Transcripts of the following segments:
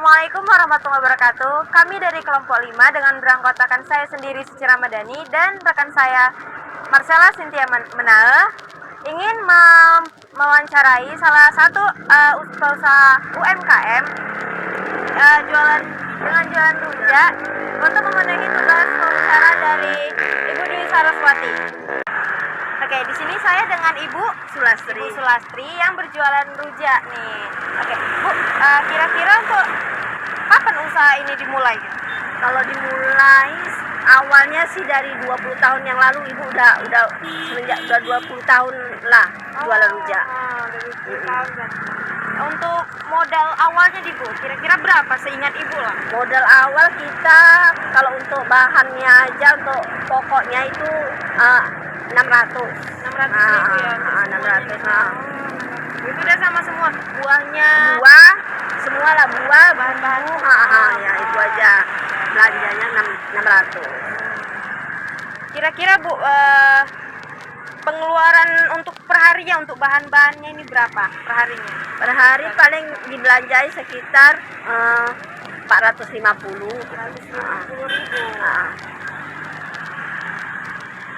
Assalamualaikum warahmatullahi wabarakatuh. Kami dari kelompok 5 dengan beranggotakan saya sendiri Cici Ramadhani dan rekan saya Marcella Cynthia Menae ingin mewawancarai salah satu usaha UMKM jualan rujak untuk memenuhi tugas wawancara dari Ibu Dwi Saraswati. Oke, di sini saya dengan Ibu Sulastri yang berjualan rujak nih. Oke, Bu, kira-kira untuk kapan usaha ini dimulai? Kalau dimulai awalnya sih dari 20 tahun yang lalu, Ibu udah semenjak 20 tahun lah jualan rujak. Dari 20 tahun kan. Untuk modal awalnya di Bu, kira-kira berapa seingat Ibu lah? Modal awal kita kalau untuk bahannya aja untuk pokoknya itu 600 ribu ya? 600. Itu udah sama semua buahnya? Buah, semua lah buah, bahan-bahan. Ya itu aja belanjanya 600. Kira-kira Bu, pengeluaran untuk perharinya untuk bahan-bahannya ini berapa perharinya? Per hari paling dibelanjai sekitar 450. 450 ribu.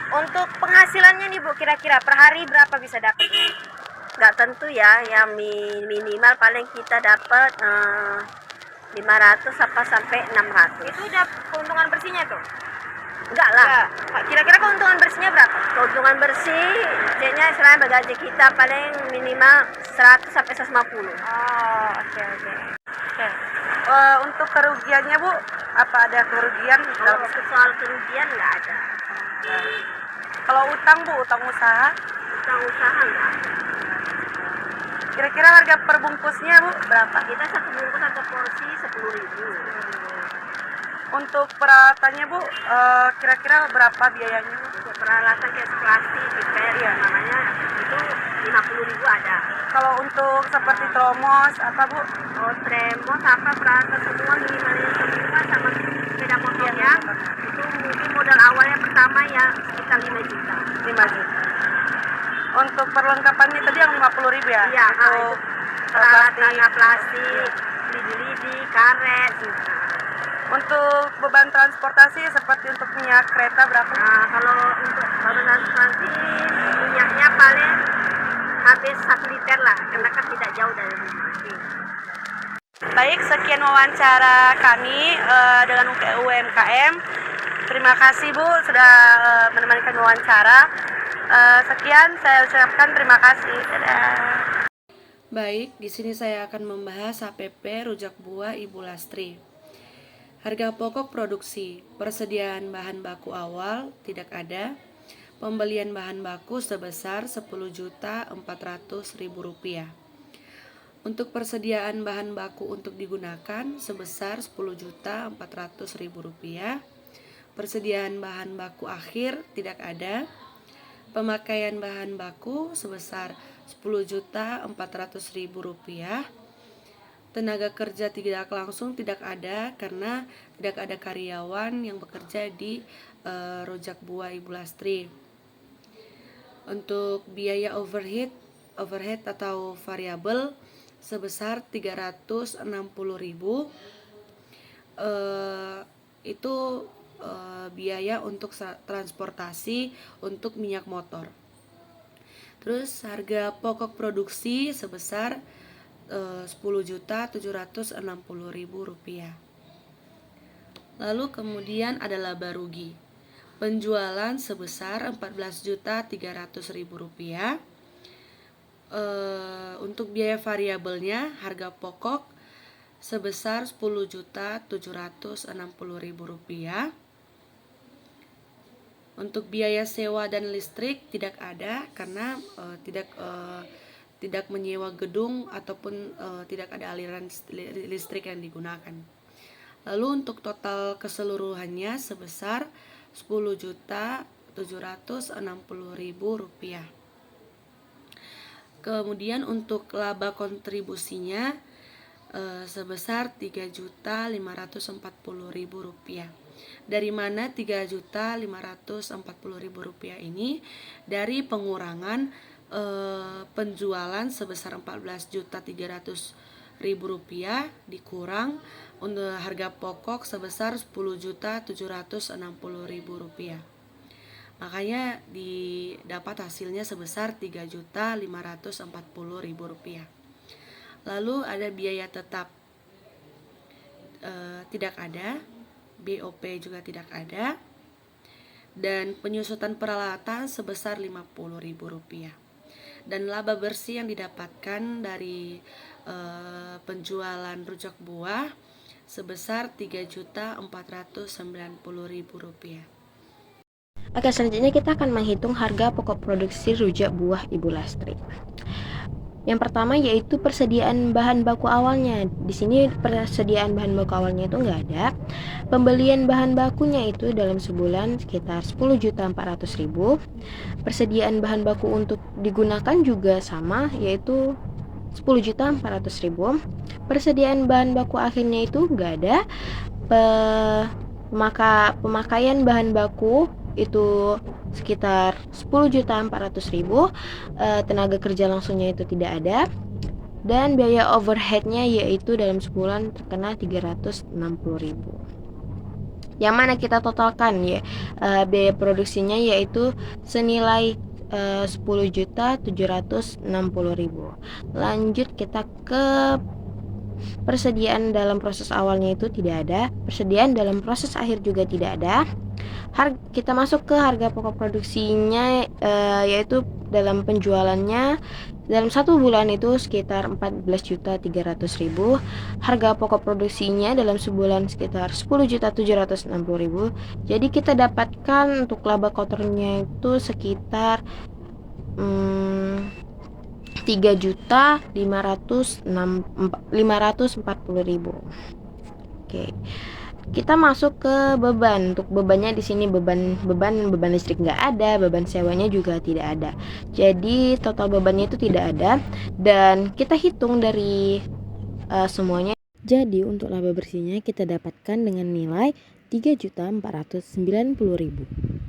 Untuk penghasilannya nih Bu, kira-kira per hari berapa bisa dapatnya? Nggak tentu ya, yang minimal paling kita dapat 500 sampai 600. Itu udah keuntungan bersihnya tuh? Enggak lah. Kira-kira keuntungan bersihnya berapa? Keuntungan bersih, jadinya selain bagaji kita paling minimal 100 sampai 150. Oh, oke. Untuk kerugiannya Bu, apa ada kerugian? Kalau soal kerugian nggak ada. Kalau utang Bu, utang usaha, Utang usaha nggak. kira-kira harga per bungkusnya Bu berapa? Kita satu bungkus atau porsi 10.000. Untuk peralatannya Bu, kira-kira berapa biayanya Bu? Untuk peralatan kayak plastik, piper, ya namanya itu 50.000 ada. Kalau untuk seperti tromos apa Bu? Oh, tremos apa peralatan semua minimalnya semua sama sepeda motornya itu mungkin modal awalnya pertama ya sekitar 5 juta. 5 juta. Untuk perlengkapannya tadi yang 50.000 ya? Iya, itu Untuk peralatan plastik, lidi-lidi, karet. Untuk beban transportasi seperti untuk minyak kereta berapa? Nah, kalau untuk baru transportasi minyaknya paling habis 1 liter lah, karena kan tidak jauh dari rumah. Baik, sekian wawancara kami dengan UMKM. Terima kasih Bu sudah menemani kami wawancara. Sekian saya ucapkan terima kasih. Dadah. Baik, di sini saya akan membahas HPP rujak buah Ibu Lastri. Harga pokok produksi, persediaan bahan baku awal tidak ada. Pembelian bahan baku sebesar Rp10.400.000. Untuk persediaan bahan baku untuk digunakan sebesar Rp10.400.000. Persediaan bahan baku akhir tidak ada. Pemakaian bahan baku sebesar Rp10.400.000. Tenaga kerja tidak langsung tidak ada karena tidak ada karyawan yang bekerja di rujak buah Ibu Lastri. Untuk biaya overhead atau variabel sebesar Rp360.000. Itu biaya untuk transportasi untuk minyak motor. Terus harga pokok produksi sebesar Rp10.760.000. Lalu kemudian ada laba rugi. Penjualan sebesar Rp14.300.000. Untuk biaya variabelnya harga pokok sebesar Rp10.760.000. Untuk biaya sewa dan listrik tidak ada karena tidak menyewa gedung ataupun tidak ada aliran listrik yang digunakan. Lalu untuk total keseluruhannya sebesar Rp10.760.000. Kemudian untuk laba kontribusinya sebesar Rp3.540.000. Dari mana Rp3.540.000 ini? Dari pengurangan penjualan sebesar Rp14.300.000 Rp10.000 dikurang untuk harga pokok sebesar Rp10.760.000. Makanya didapat hasilnya sebesar Rp3.540.000. Lalu ada biaya tetap, tidak ada, BOP juga tidak ada, dan penyusutan peralatan sebesar Rp50.000. Dan laba bersih yang didapatkan dari penjualan rujak buah sebesar Rp3.490.000. Oke, selanjutnya kita akan menghitung harga pokok produksi rujak buah Ibu Lastri. Yang pertama yaitu persediaan bahan baku awalnya. Di sini persediaan bahan baku awalnya itu nggak ada. Pembelian bahan bakunya itu dalam sebulan sekitar 10.400.000. Persediaan bahan baku untuk digunakan juga sama, yaitu 10.400.000. Persediaan bahan baku akhirnya itu nggak ada. Pemakaian bahan baku itu sekitar 10.400.000. Tenaga kerja langsungnya itu tidak ada, dan biaya overheadnya yaitu dalam sebulan terkena 360.000. Yang mana kita totalkan ya, biaya produksinya yaitu senilai 10.760.000. Lanjut kita ke persediaan dalam proses awalnya itu tidak ada, persediaan dalam proses akhir juga tidak ada. Kita masuk ke harga pokok produksinya, yaitu dalam penjualannya dalam 1 bulan itu sekitar 14.300.000. Harga pokok produksinya dalam sebulan sekitar 10.760.000. Jadi kita dapatkan untuk laba kotornya itu sekitar 3.540.000. Oke. Kita masuk ke beban. Untuk bebannya di sini beban listrik nggak ada, beban sewanya juga tidak ada. Jadi total bebannya itu tidak ada, dan kita hitung dari semuanya. Jadi untuk laba bersihnya kita dapatkan dengan nilai 3.490.000.